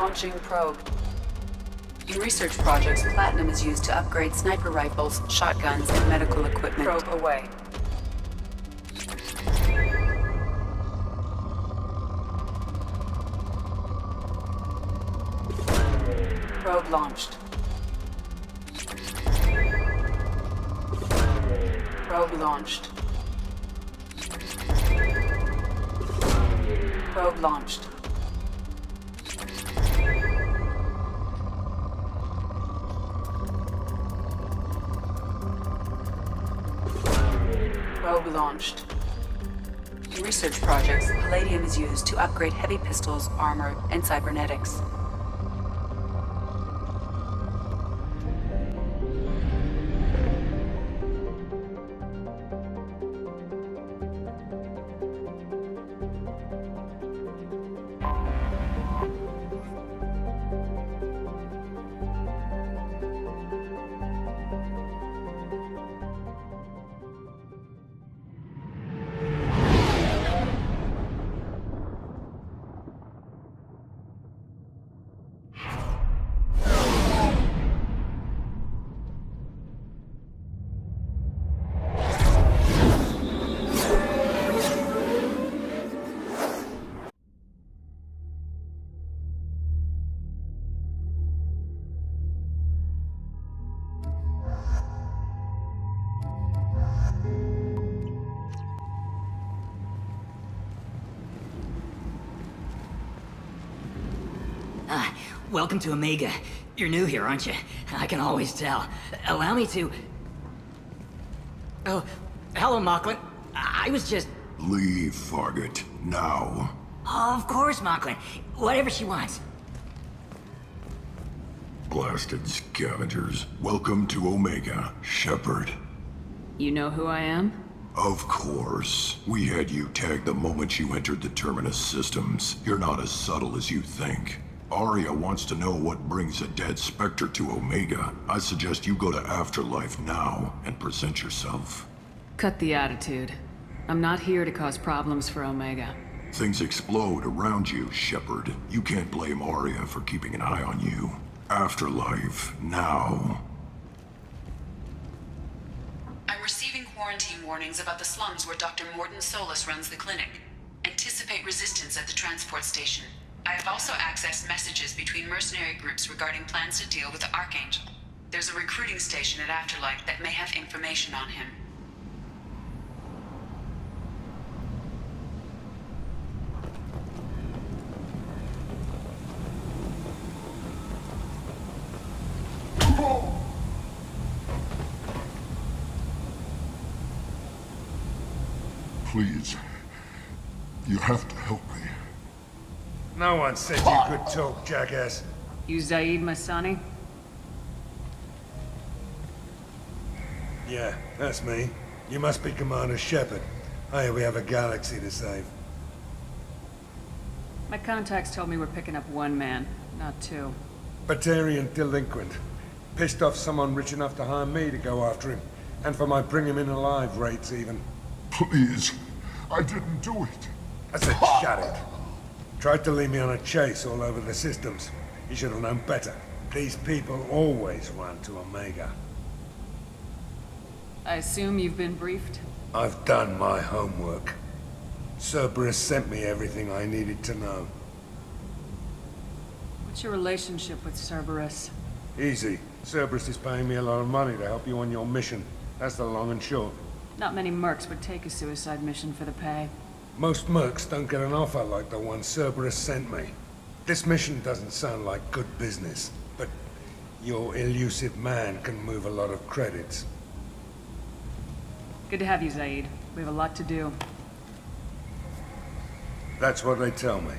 Launching probe. In research projects, platinum is used to upgrade sniper rifles, shotguns, and medical equipment. Probe away. Probe launched. Probe launched. Probe launched. Probe launched. In research projects, palladium is used to upgrade heavy pistols, armor, and cybernetics. Welcome to Omega. You're new here, aren't you? I can always tell. Allow me to... Oh, hello, Mocklin. I was just... Leave, Fargate. Now. Oh, of course, Mocklin. Whatever she wants. Blasted scavengers. Welcome to Omega, Shepard. You know who I am? Of course. We had you tagged the moment you entered the Terminus systems. You're not as subtle as you think. Aria wants to know what brings a dead Spectre to Omega. I suggest you go to Afterlife now and present yourself. Cut the attitude. I'm not here to cause problems for Omega. Things explode around you, Shepard. You can't blame Aria for keeping an eye on you. Afterlife, now. I'm receiving quarantine warnings about the slums where Dr. Mordin Solus runs the clinic. Anticipate resistance at the transport station. I have also accessed messages between mercenary groups regarding plans to deal with the Archangel. There's a recruiting station at Afterlife that may have information on him. Please, you have to help me. No one said you could talk, jackass. You Zaid Masani? Yeah, that's me. You must be Commander Shepard. Hey, we have a galaxy to save. My contacts told me we're picking up one man, not two. Batarian delinquent. Pissed off someone rich enough to hire me to go after him. And for my bring him in alive rates, even. Please, I didn't do it. I said shut it. Tried to lead me on a chase all over the systems. He should have known better. These people always run to Omega. I assume you've been briefed? I've done my homework. Cerberus sent me everything I needed to know. What's your relationship with Cerberus? Easy. Cerberus is paying me a lot of money to help you on your mission. That's the long and short. Not many mercs would take a suicide mission for the pay. Most mercs don't get an offer like the one Cerberus sent me. This mission doesn't sound like good business, but your elusive man can move a lot of credits. Good to have you, Zaid. We have a lot to do. That's what they tell me.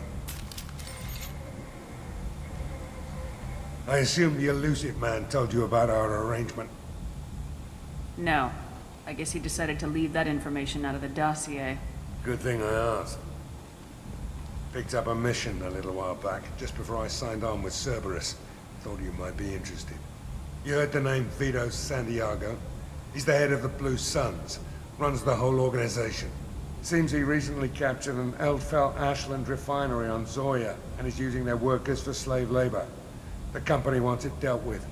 I assume the elusive man told you about our arrangement. No. I guess he decided to leave that information out of the dossier. Good thing I asked. Picked up a mission a little while back, just before I signed on with Cerberus. Thought you might be interested. You heard the name Vito Santiago? He's the head of the Blue Suns. Runs the whole organization. Seems he recently captured an Eldfell Ashland refinery on Zoya and is using their workers for slave labor. The company wants it dealt with.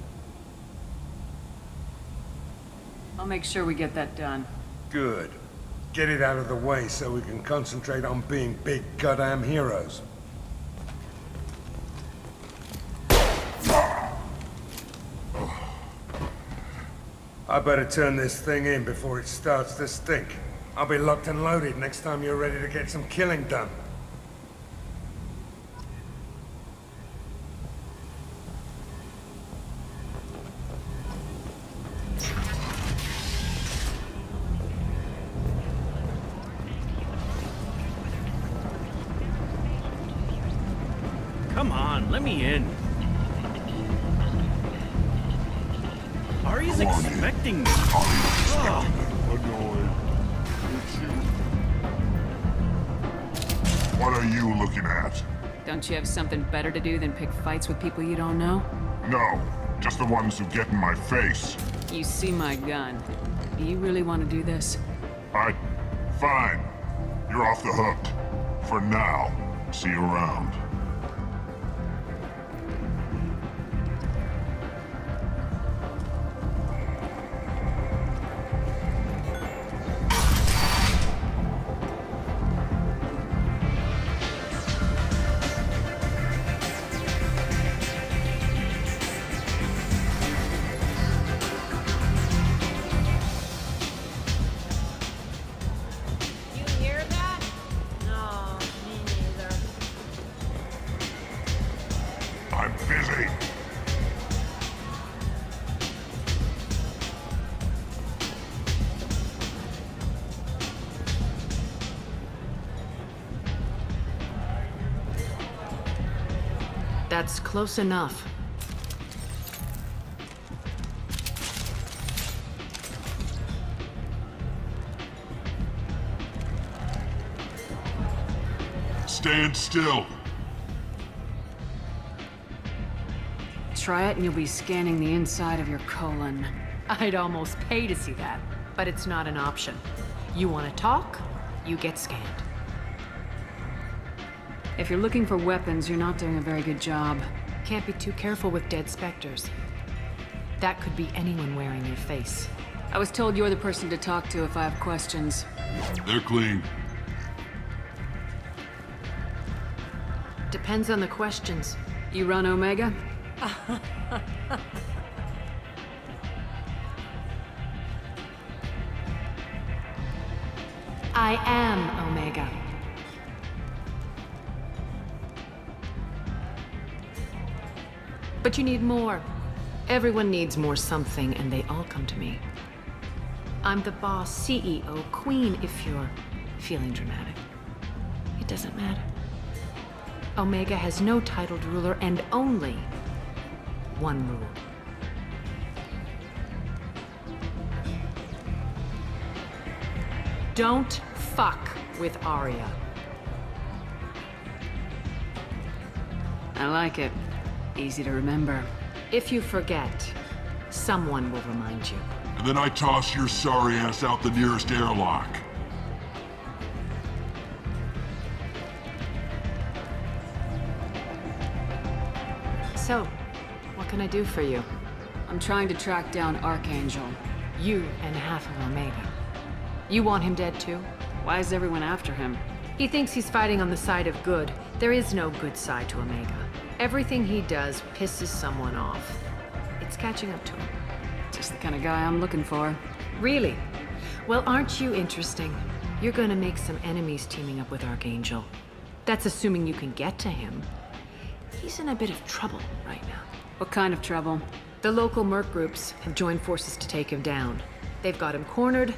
I'll make sure we get that done. Good. Get it out of the way so we can concentrate on being big goddamn heroes. I better turn this thing in before it starts to stink. I'll be locked and loaded next time you're ready to get some killing done. Come on, let me in. Ari's expecting me. What are you looking at? Don't you have something better to do than pick fights with people you don't know? No, just the ones who get in my face. You see my gun. Do you really want to do this? Fine. You're off the hook. For now. See you around. I'm busy. That's close enough. Stand still. Try it and you'll be scanning the inside of your colon. I'd almost pay to see that, but it's not an option. You want to talk, you get scanned. If you're looking for weapons, you're not doing a very good job. Can't be too careful with dead specters. That could be anyone wearing your face. I was told you're the person to talk to if I have questions. They're clean. Depends on the questions. You run Omega? I am Omega. But you need more. Everyone needs more something, and they all come to me. I'm the boss, CEO, queen, if you're feeling dramatic. It doesn't matter. Omega has no titled ruler and only one rule. Don't fuck with Arya. I like it. Easy to remember. If you forget, someone will remind you. And then I toss your sorry ass out the nearest airlock. So, what can I do for you? I'm trying to track down Archangel. You and half of Omega. You want him dead too? Why is everyone after him? He thinks he's fighting on the side of good. There is no good side to Omega. Everything he does pisses someone off. It's catching up to him. Just the kind of guy I'm looking for. Really? Well, aren't you interesting? You're gonna make some enemies teaming up with Archangel. That's assuming you can get to him. He's in a bit of trouble right now. What kind of trouble? The local merc groups have joined forces to take him down. They've got him cornered,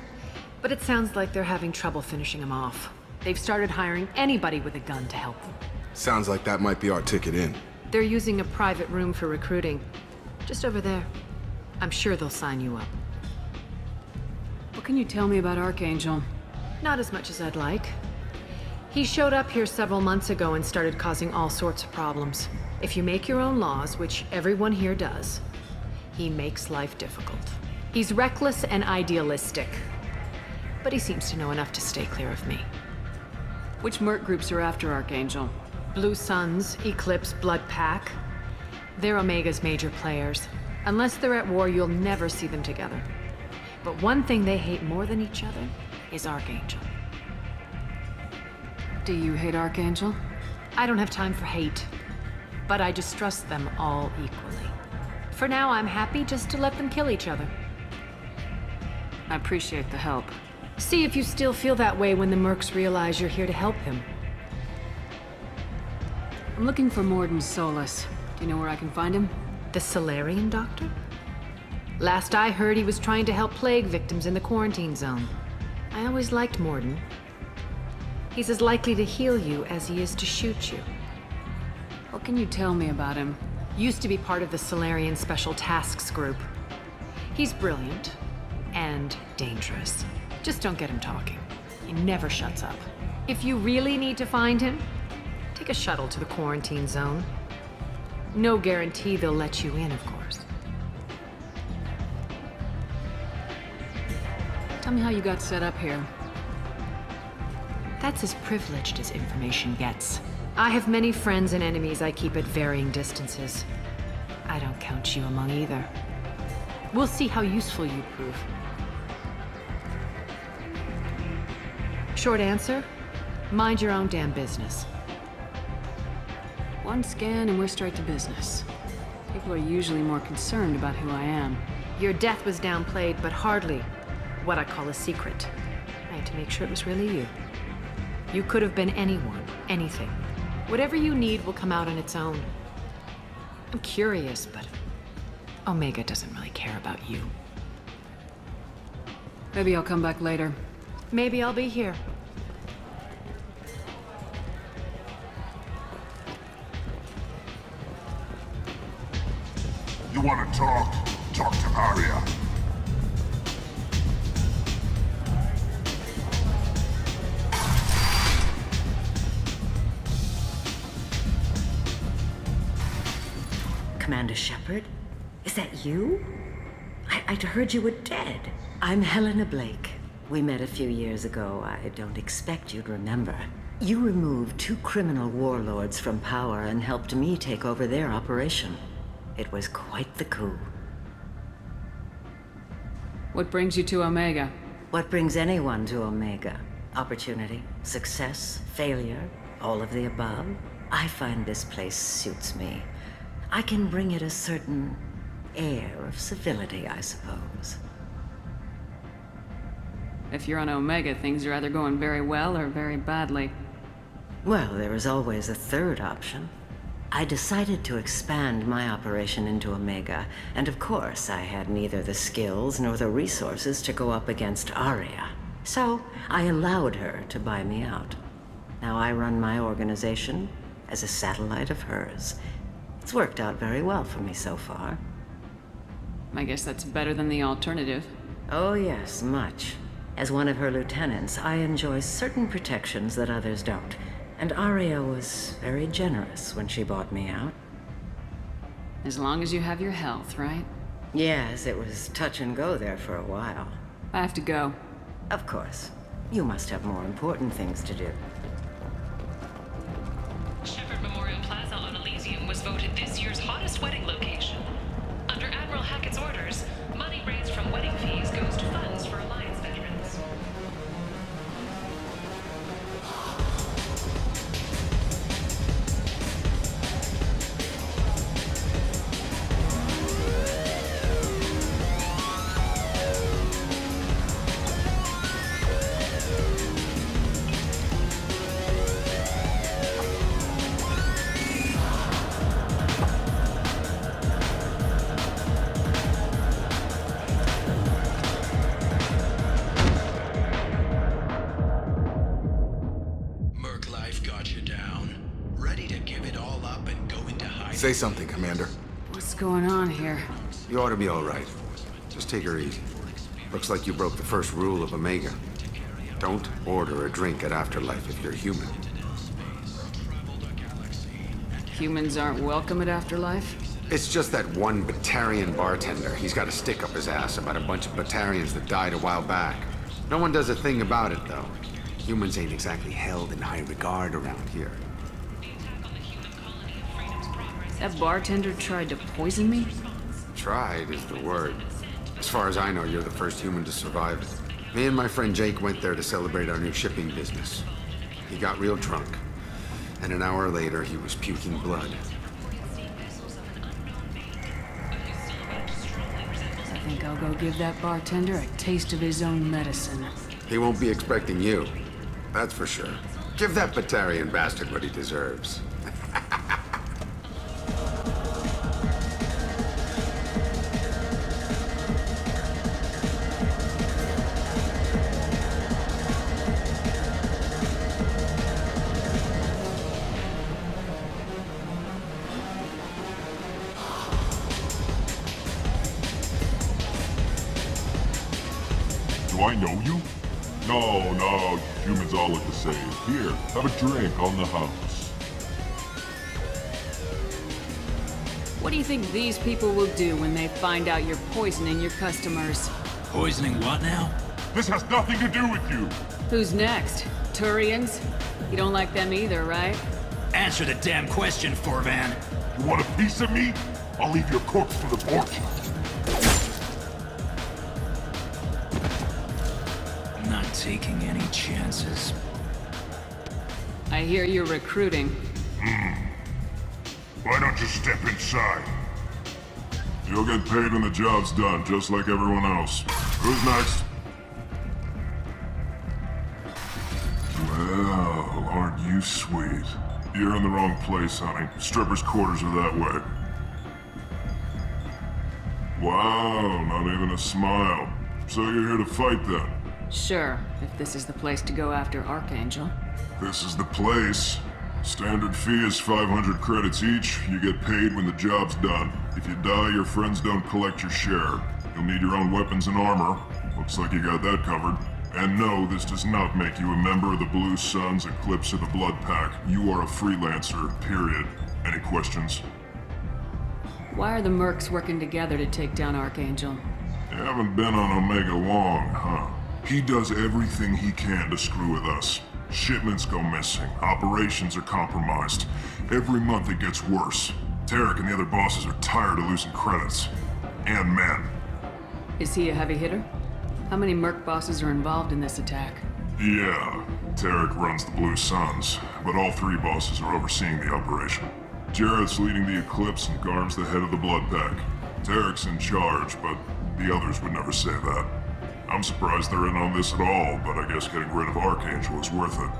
but it sounds like they're having trouble finishing him off. They've started hiring anybody with a gun to help them. Sounds like that might be our ticket in. They're using a private room for recruiting. Just over there. I'm sure they'll sign you up. What can you tell me about Archangel? Not as much as I'd like. He showed up here several months ago and started causing all sorts of problems. If you make your own laws, which everyone here does, he makes life difficult. He's reckless and idealistic. But he seems to know enough to stay clear of me. Which merc groups are after Archangel? Blue Suns, Eclipse, Blood Pack. They're Omega's major players. Unless they're at war, you'll never see them together. But one thing they hate more than each other is Archangel. Do you hate Archangel? I don't have time for hate, but I distrust them all equally. For now, I'm happy just to let them kill each other. I appreciate the help. See if you still feel that way when the mercs realize you're here to help them. I'm looking for Morden Solus. Do you know where I can find him? The Solarian doctor? Last I heard, he was trying to help plague victims in the quarantine zone. I always liked Morden. He's as likely to heal you as he is to shoot you. What can you tell me about him? Used to be part of the Solarian Special Tasks Group. He's brilliant and dangerous. Just don't get him talking. He never shuts up. If you really need to find him, take a shuttle to the quarantine zone. No guarantee they'll let you in, of course. Tell me how you got set up here. That's as privileged as information gets. I have many friends and enemies I keep at varying distances. I don't count you among either. We'll see how useful you prove. Short answer, mind your own damn business. One scan and we're straight to business. People are usually more concerned about who I am. Your death was downplayed, but hardly what I call a secret. I had to make sure it was really you. You could have been anyone, anything. Whatever you need will come out on its own. I'm curious, but Omega doesn't really care about you. Maybe I'll come back later. Maybe I'll be here. You want to talk? Talk to Arya. Commander Shepard? Is that you? I'd heard you were dead. I'm Helena Blake. We met a few years ago. I don't expect you'd remember. You removed 2 criminal warlords from power and helped me take over their operation. It was quite the coup. What brings you to Omega? What brings anyone to Omega? Opportunity, success, failure, all of the above. I find this place suits me. I can bring it a certain air of civility, I suppose. If you're on Omega, things are either going very well or very badly. Well, there is always a third option. I decided to expand my operation into Omega, and of course I had neither the skills nor the resources to go up against Arya. So I allowed her to buy me out. Now I run my organization as a satellite of hers. It's worked out very well for me so far. I guess that's better than the alternative. Oh yes, much. As one of her lieutenants, I enjoy certain protections that others don't. And Arya was very generous when she bought me out. As long as you have your health, right? Yes, it was touch and go there for a while. I have to go. Of course. You must have more important things to do. Shepard Memorial Plaza on Elysium was voted this year's hottest wedding location. Under Admiral Hackett's orders, money raised from wedding fees goes to funds for Alliance veterans. Say something, Commander. What's going on here? You ought to be all right. Just take her easy. Looks like you broke the first rule of Omega. Don't order a drink at Afterlife if you're human. Humans aren't welcome at Afterlife? It's just that one Batarian bartender. He's got a stick up his ass about a bunch of Batarians that died a while back. No one does a thing about it, though. Humans ain't exactly held in high regard around here. That bartender tried to poison me? Tried is the word. As far as I know, you're the first human to survive it. Me and my friend Jake went there to celebrate our new shipping business. He got real drunk, and an hour later he was puking blood. I think I'll go give that bartender a taste of his own medicine. He won't be expecting you, that's for sure. Give that Batarian bastard what he deserves. Do I know you? No, humans all look the same. Here, have a drink on the house. What do you think these people will do when they find out you're poisoning your customers? Poisoning what now? This has nothing to do with you! Who's next? Turians? You don't like them either, right? Answer the damn question, Forvan. You want a piece of me? I'll leave your corpse for the porch. Not taking any chances. I hear you're recruiting. Why don't you step inside? You'll get paid when the job's done, just like everyone else. Who's next? Well, aren't you sweet? You're in the wrong place, honey. Strippers' quarters are that way. Wow, not even a smile. So you're here to fight then? Sure, if this is the place to go after Archangel. This is the place. Standard fee is 500 credits each. You get paid when the job's done. If you die, your friends don't collect your share. You'll need your own weapons and armor. Looks like you got that covered. And no, this does not make you a member of the Blue Suns, Eclipse, or the Blood Pack. You are a freelancer, period. Any questions? Why are the mercs working together to take down Archangel? You haven't been on Omega long, huh? He does everything he can to screw with us. Shipments go missing, operations are compromised. Every month it gets worse. Tarek and the other bosses are tired of losing credits. And men. Is he a heavy hitter? How many merc bosses are involved in this attack? Yeah, Tarek runs the Blue Suns, but all three bosses are overseeing the operation. Jarrett's leading the Eclipse and Garm's the head of the Blood Pack. Tarek's in charge, but the others would never say that. I'm surprised they're in on this at all, but I guess getting rid of Archangel is worth it.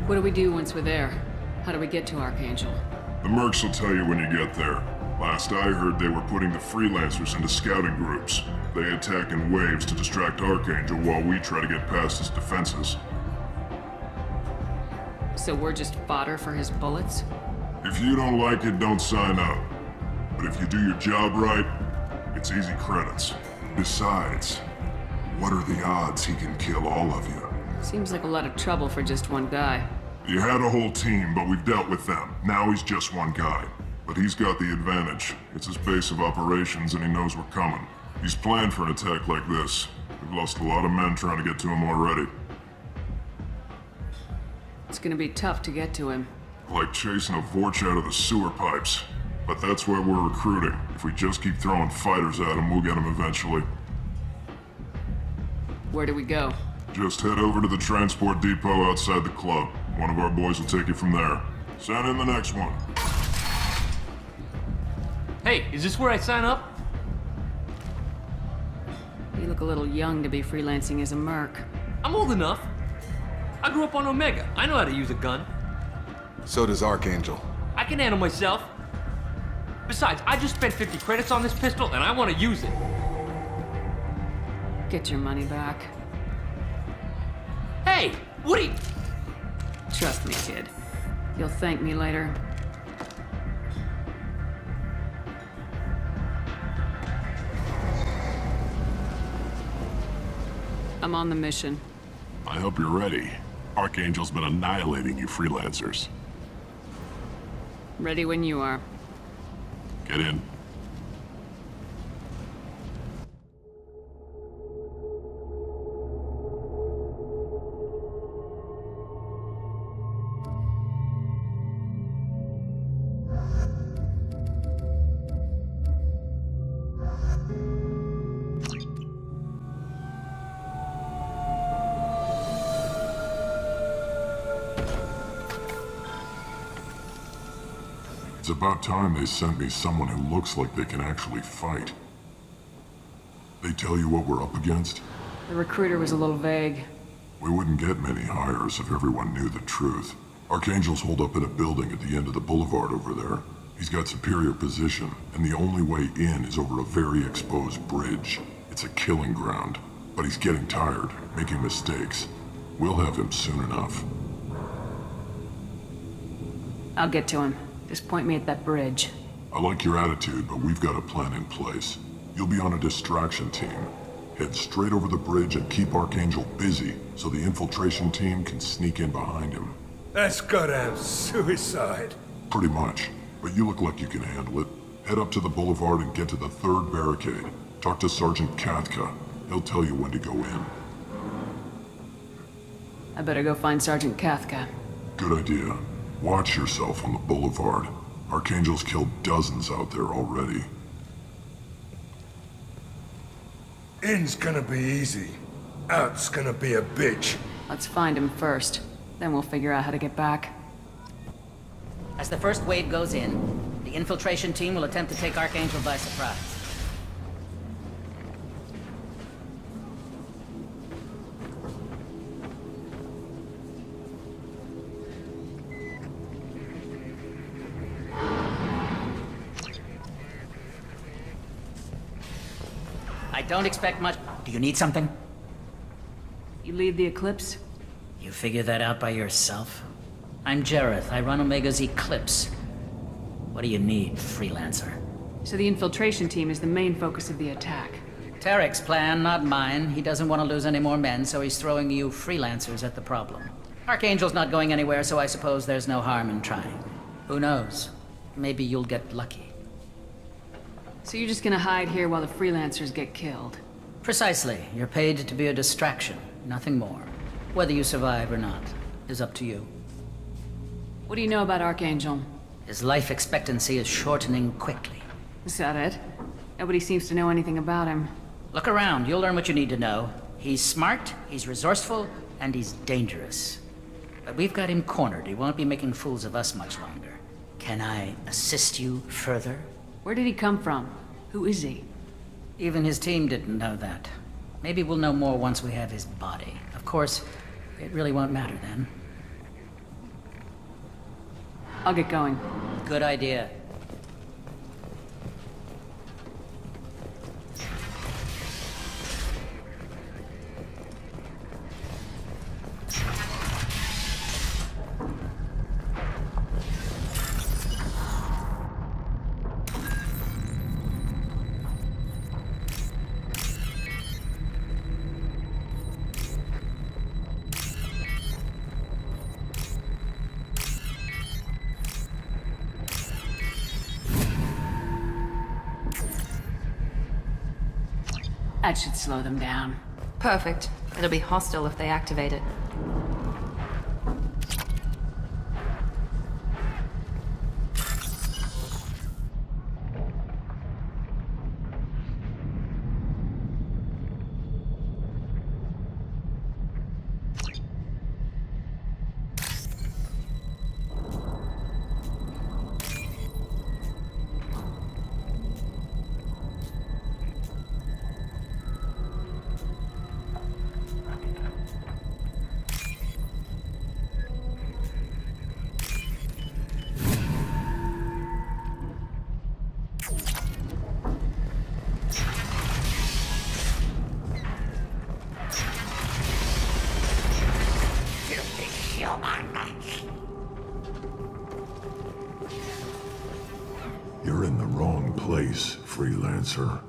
What do we do once we're there? How do we get to Archangel? The mercs will tell you when you get there. Last I heard, they were putting the freelancers into scouting groups. They attack in waves to distract Archangel while we try to get past his defenses. So we're just fodder for his bullets? If you don't like it, don't sign up. But if you do your job right, it's easy credits. Besides, what are the odds he can kill all of you? Seems like a lot of trouble for just one guy. You had a whole team, but we've dealt with them. Now he's just one guy. But he's got the advantage. It's his base of operations and he knows we're coming. He's planned for an attack like this. We've lost a lot of men trying to get to him already. It's gonna be tough to get to him. Like chasing a Vorch out of the sewer pipes. But that's why we're recruiting. If we just keep throwing fighters at him, we'll get him eventually. Where do we go? Just head over to the transport depot outside the club. One of our boys will take you from there. Send in the next one. Hey, is this where I sign up? You look a little young to be freelancing as a merc. I'm old enough. I grew up on Omega. I know how to use a gun. So does Archangel. I can handle myself. Besides, I just spent 50 credits on this pistol and I want to use it. Get your money back. Hey, what are you... Trust me, kid. You'll thank me later. I'm on the mission. I hope you're ready. Archangel's been annihilating you freelancers. Ready when you are. Get in. It's about time they sent me someone who looks like they can actually fight. They tell you what we're up against? The recruiter was a little vague. We wouldn't get many hires if everyone knew the truth. Archangel's holed up in a building at the end of the boulevard over there. He's got superior position, and the only way in is over a very exposed bridge. It's a killing ground, but he's getting tired, making mistakes. We'll have him soon enough. I'll get to him. Just point me at that bridge. I like your attitude, but we've got a plan in place. You'll be on a distraction team. Head straight over the bridge and keep Archangel busy so the infiltration team can sneak in behind him. That's goddamn suicide. Pretty much. But you look like you can handle it. Head up to the boulevard and get to the 3rd barricade. Talk to Sergeant Katka. He'll tell you when to go in. I better go find Sergeant Katka. Good idea. Watch yourself on the boulevard. Archangel's killed dozens out there already. In's gonna be easy. Out's gonna be a bitch. Let's find him first. Then we'll figure out how to get back. As the first wave goes in, the infiltration team will attempt to take Archangel by surprise. I don't expect much. Do you need something? You lead the Eclipse? You figure that out by yourself? I'm Jareth. I run Omega's Eclipse. What do you need, freelancer? So the infiltration team is the main focus of the attack. Tarek's plan, not mine. He doesn't want to lose any more men, so he's throwing you freelancers at the problem. Archangel's not going anywhere, so I suppose there's no harm in trying. Who knows? Maybe you'll get lucky. So you're just gonna hide here while the freelancers get killed? Precisely. You're paid to be a distraction, nothing more. Whether you survive or not is up to you. What do you know about Archangel? His life expectancy is shortening quickly. Is that it? Nobody seems to know anything about him. Look around, you'll learn what you need to know. He's smart, he's resourceful, and he's dangerous. But we've got him cornered. He won't be making fools of us much longer. Can I assist you further? Where did he come from? Who is he? Even his team didn't know that. Maybe we'll know more once we have his body. Of course, it really won't matter then. I'll get going. Good idea. That should slow them down. Perfect. It'll be hostile if they activate it. You're in the wrong place, freelancer.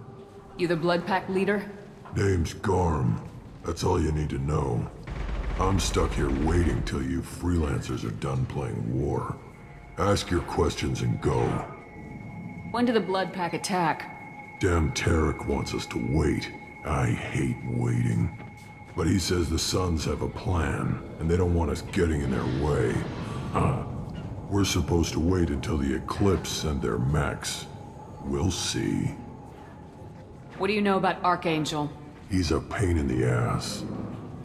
You the Blood Pack leader? Name's Garm. That's all you need to know. I'm stuck here waiting till you freelancers are done playing war. Ask your questions and go. When did the Blood Pack attack? Damn Tarek wants us to wait. I hate waiting. But he says the Suns have a plan, and they don't want us getting in their way. We're supposed to wait until the Eclipse send their mechs. We'll see. What do you know about Archangel? He's a pain in the ass.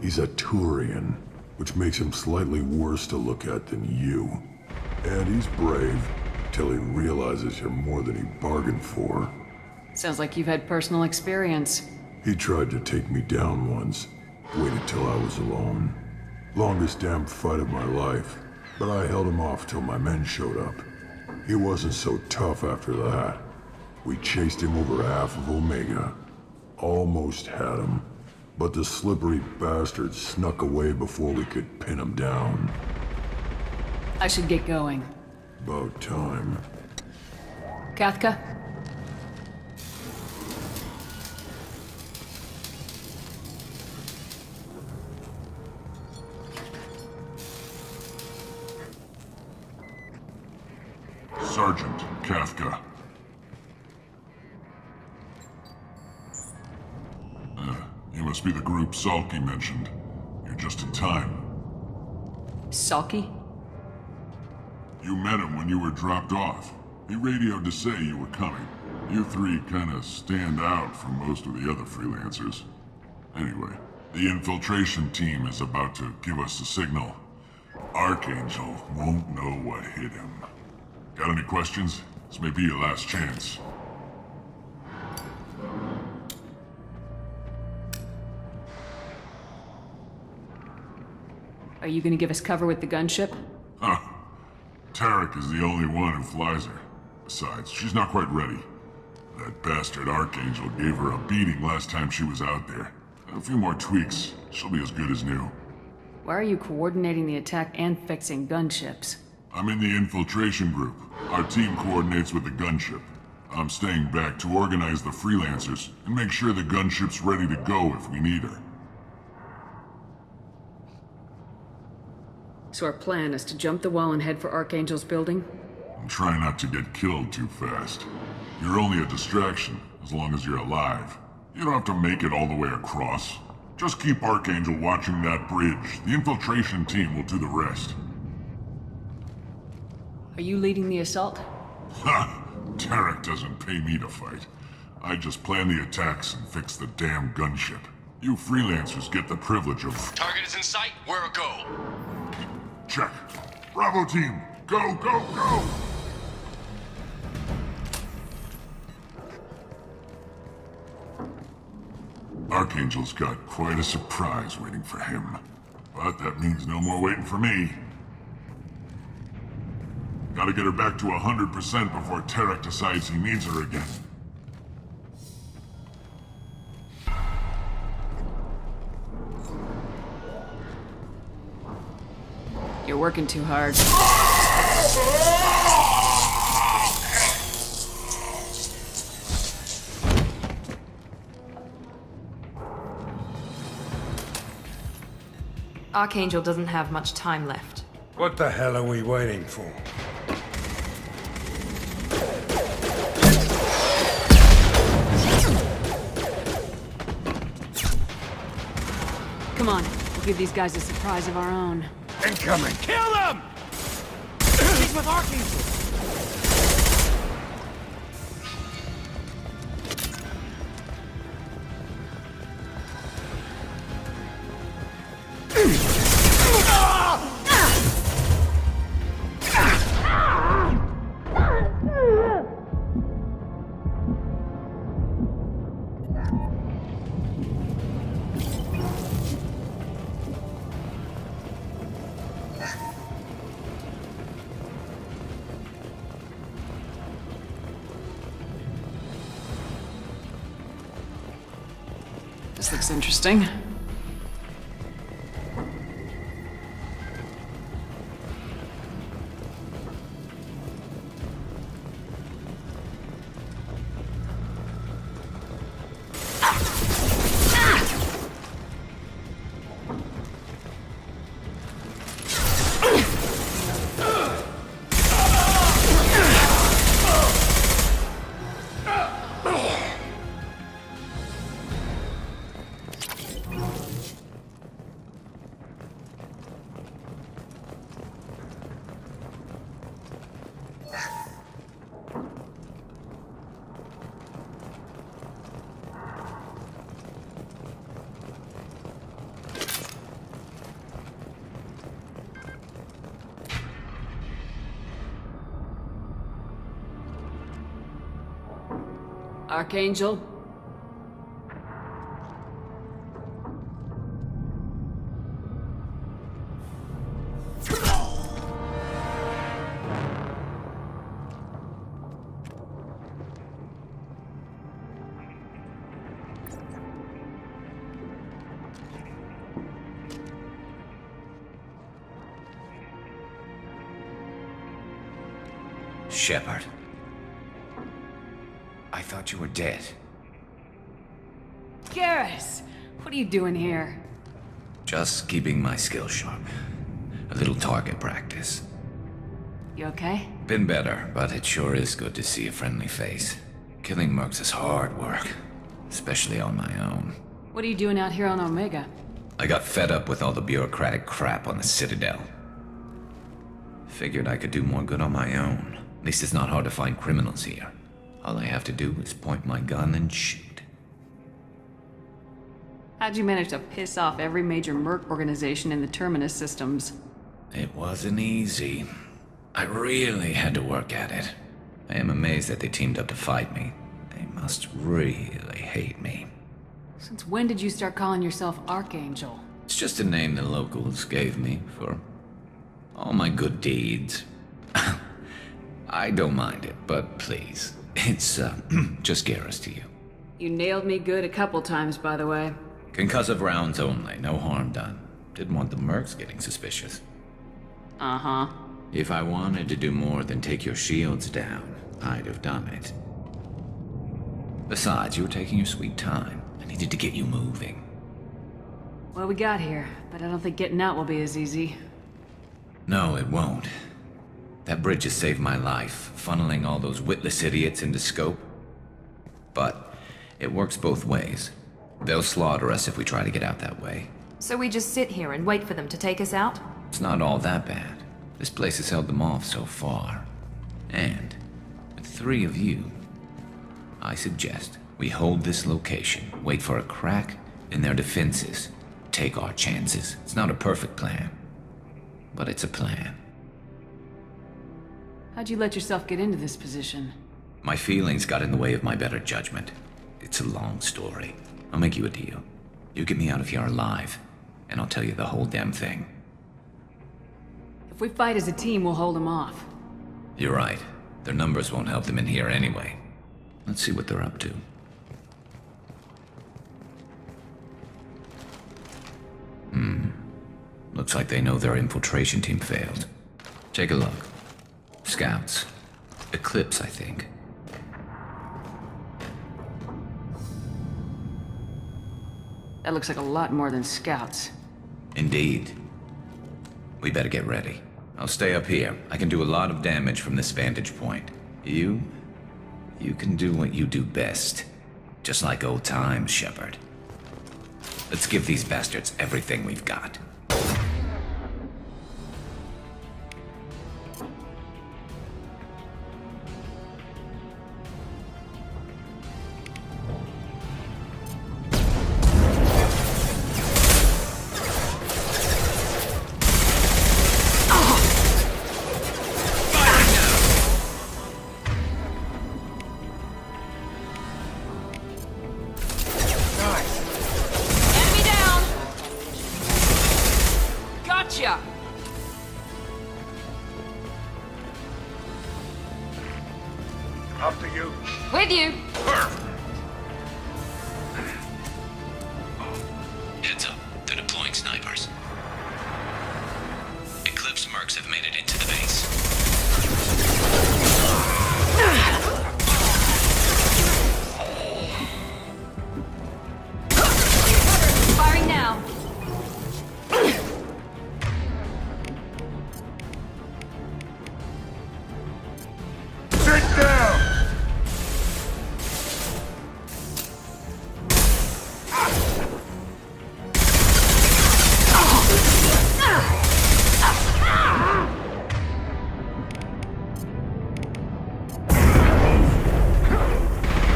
He's a Turian, which makes him slightly worse to look at than you. And he's brave. till he realizes you're more than he bargained for. Sounds like you've had personal experience. He tried to take me down once. Waited till I was alone. Longest damn fight of my life. But I held him off till my men showed up. He wasn't so tough after that. We chased him over half of Omega. Almost had him. But the slippery bastard snuck away before we could pin him down. I should get going. About time. Kathka? Sergeant Kafka. You must be the group Salky mentioned. You're just in time. Salky? You met him when you were dropped off. He radioed to say you were coming. You three kinda stand out from most of the other freelancers. Anyway, the infiltration team is about to give us a signal. Archangel won't know what hit him. Got any questions? This may be your last chance. Are you gonna give us cover with the gunship? Huh. Tarek is the only one who flies her. Besides, she's not quite ready. That bastard Archangel gave her a beating last time she was out there. A few more tweaks, she'll be as good as new. Why are you coordinating the attack and fixing gunships? I'm in the infiltration group. Our team coordinates with the gunship. I'm staying back to organize the freelancers and make sure the gunship's ready to go if we need her. So our plan is to jump the wall and head for Archangel's building? And try not to get killed too fast. You're only a distraction, as long as you're alive. You don't have to make it all the way across. Just keep Archangel watching that bridge. The infiltration team will do the rest. Are you leading the assault? Ha! Tarek doesn't pay me to fight. I just plan the attacks and fix the damn gunship. You freelancers get the privilege of... Target is in sight. Where a go? Check. Bravo team! Go, go, go! Archangel's got quite a surprise waiting for him. But that means no more waiting for me. Gotta get her back to 100% before Tarek decides he needs her again. You're working too hard. Archangel doesn't have much time left. What the hell are we waiting for? Come on, we'll give these guys a surprise of our own. Incoming! Kill them! He's with Archangel! This looks interesting. Archangel? Shepard. I thought you were dead. Garrus! What are you doing here? Just keeping my skills sharp. A little target practice. You okay? Been better, but it sure is good to see a friendly face. Killing mercs is hard work, especially on my own. What are you doing out here on Omega? I got fed up with all the bureaucratic crap on the Citadel. Figured I could do more good on my own. At least it's not hard to find criminals here. All I have to do is point my gun and shoot. How'd you manage to piss off every major merc organization in the Terminus systems? It wasn't easy. I really had to work at it. I am amazed that they teamed up to fight me. They must really hate me. Since when did you start calling yourself Archangel? It's just a name the locals gave me for all my good deeds. I don't mind it, but please, it's just Garrus to you. You nailed me good a couple times, by the way. Concussive rounds only, no harm done. Didn't want the mercs getting suspicious. Uh-huh. If I wanted to do more than take your shields down, I'd have done it. Besides, you were taking your sweet time. I needed to get you moving. Well, we got here, but I don't think getting out will be as easy. No, it won't. That bridge has saved my life, funneling all those witless idiots into scope. But it works both ways. They'll slaughter us if we try to get out that way. So we just sit here and wait for them to take us out? It's not all that bad. This place has held them off so far. And with 3 of you, I suggest we hold this location, wait for a crack in their defenses, take our chances. It's not a perfect plan, but it's a plan. How'd you let yourself get into this position? My feelings got in the way of my better judgment. It's a long story. I'll make you a deal. You get me out of here alive, and I'll tell you the whole damn thing. If we fight as a team, we'll hold them off. You're right. Their numbers won't help them in here anyway. Let's see what they're up to. Looks like they know their infiltration team failed. Take a look. Scouts. Eclipse, I think. That looks like a lot more than scouts. Indeed. We better get ready. I'll stay up here. I can do a lot of damage from this vantage point. You can do what you do best. Just like old times, Shepard. Let's give these bastards everything we've got. After you. With you. Heads up. They're deploying snipers. Eclipse mercs have made it into the base. Firing now. Sit down!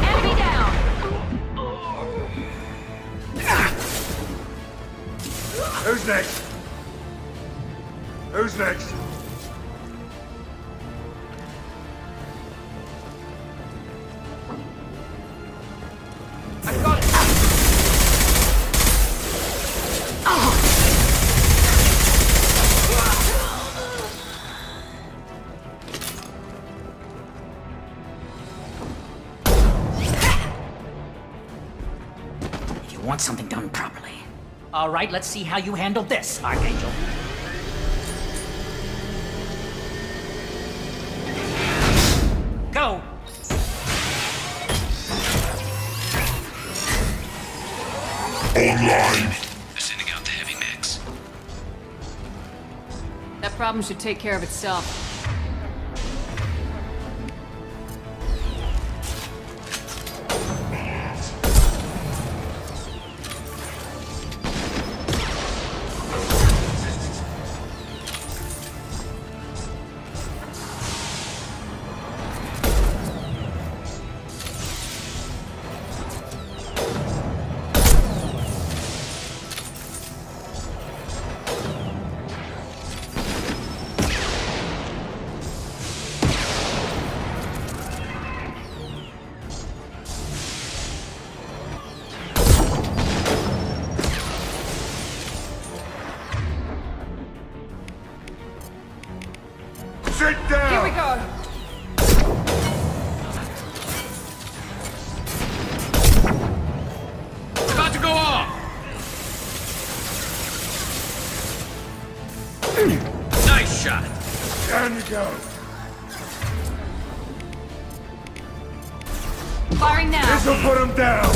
Enemy down. Who's next? Who's next? want something done properly. All right, let's see how you handle this, Archangel. Go! Online! They're sending out the heavy mechs. That problem should take care of itself. Sit down! Here we go! It's about to go off! Nice shot! Down you go! Firing now. This'll put him down!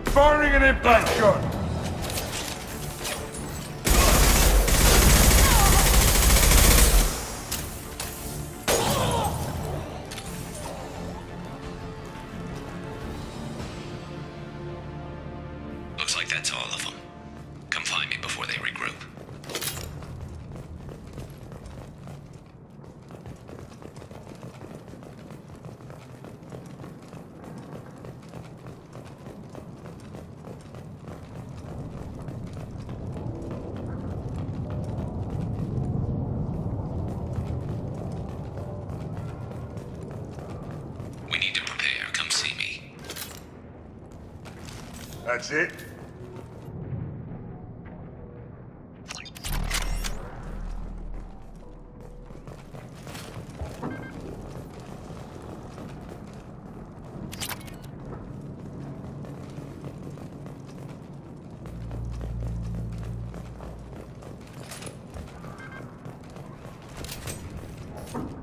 Firing an impact shot! Looks like that's all of them. Come find me before they regroup. We need to prepare. Come see me. That's it?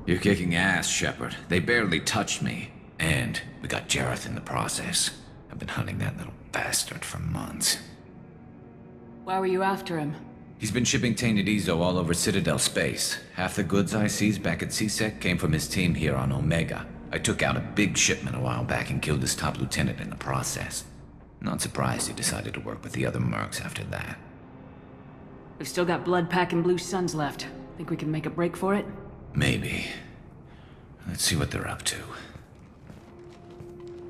You're kicking ass, Shepard. They barely touched me. And we got Jareth in the process. I've been hunting that little bastard for months. Why were you after him? He's been shipping tainted Ezo all over Citadel space. Half the goods I seized back at CSEC came from his team here on Omega. I took out a big shipment a while back and killed his top lieutenant in the process. Not surprised he decided to work with the other mercs after that. We've still got blood pack and blue suns left. Think we can make a break for it? Maybe. Let's see what they're up to.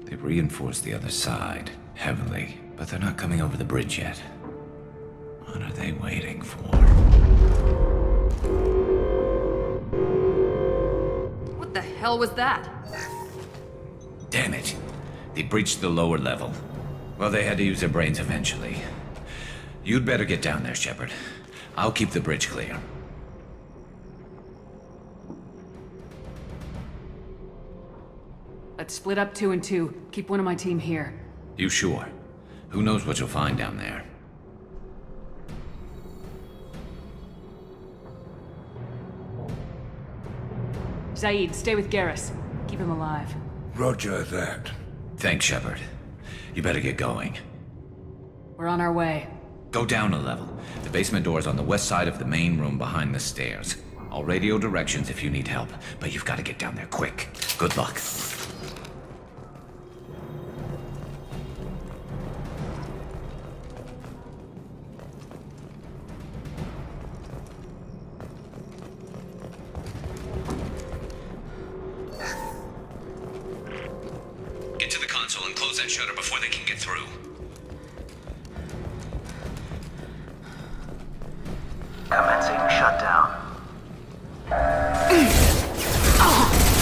They've reinforced the other side, heavily, but they're not coming over the bridge yet. What are they waiting for? What the hell was that? Damn it. They breached the lower level. Well, they had to use their brains eventually. You'd better get down there, Shepard. I'll keep the bridge clear. Let's split up 2 and 2. Keep one of my team here. You sure? Who knows what you'll find down there? Zaid, stay with Garrus. Keep him alive. Roger that. Thanks, Shepard. You better get going. We're on our way. Go down a level. The basement door's on the west side of the main room behind the stairs. I'll radio directions if you need help, but you've got to get down there quick. Good luck. Get to the console and close that shutter before they can get through. Commencing shutdown.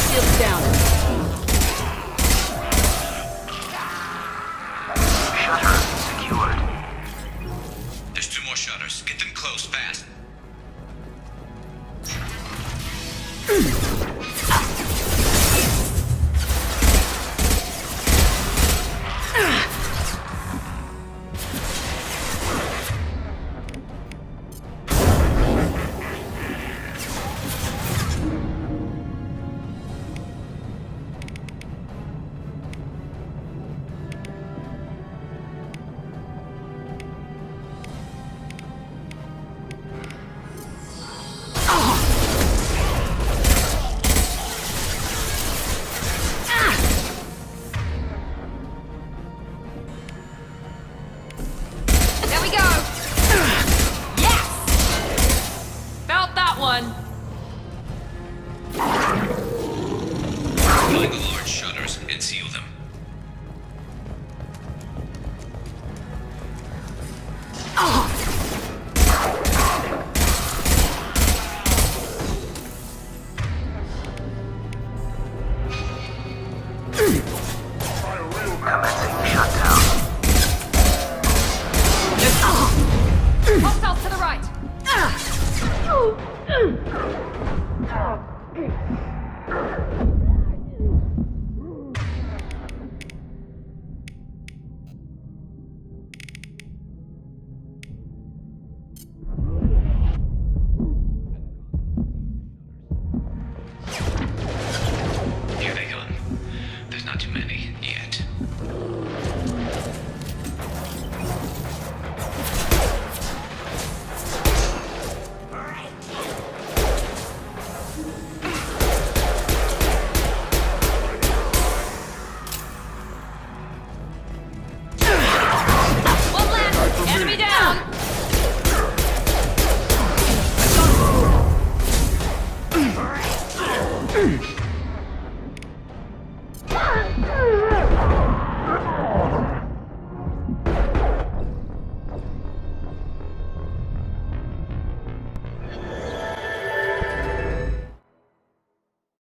Shields down. Shutter secured. one. Find the large shutters and seal them. Commencing shutdown. Hostiles to the right.